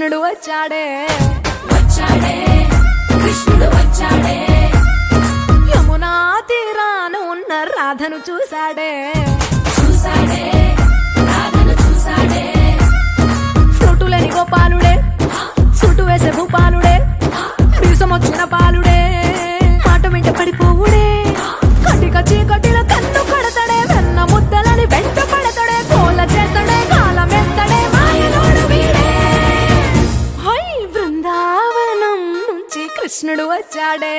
కృష్ణుడు వచ్చాడే వచ్చాడే కృష్ణుడు వచ్చాడే యమునా తీరాన ఉన్న రాధను చూశాడే చూసాడే రాధను చూసాడే ఫ్రూటులని గోపాలుడే సూటు వేసే భూపాలుడే వీసమొచ్చిన పాలుడే మాట వెంట పడిపోవుడే కటిక చీకటిల కన్ను కడతాడే వెన్న ముద్దలని వెంట పడతాడే కోల చేస్తాడే కాలమేస్తాడే మాయలోడు వీడే హై బృందావనం నుంచి కృష్ణుడు వచ్చాడే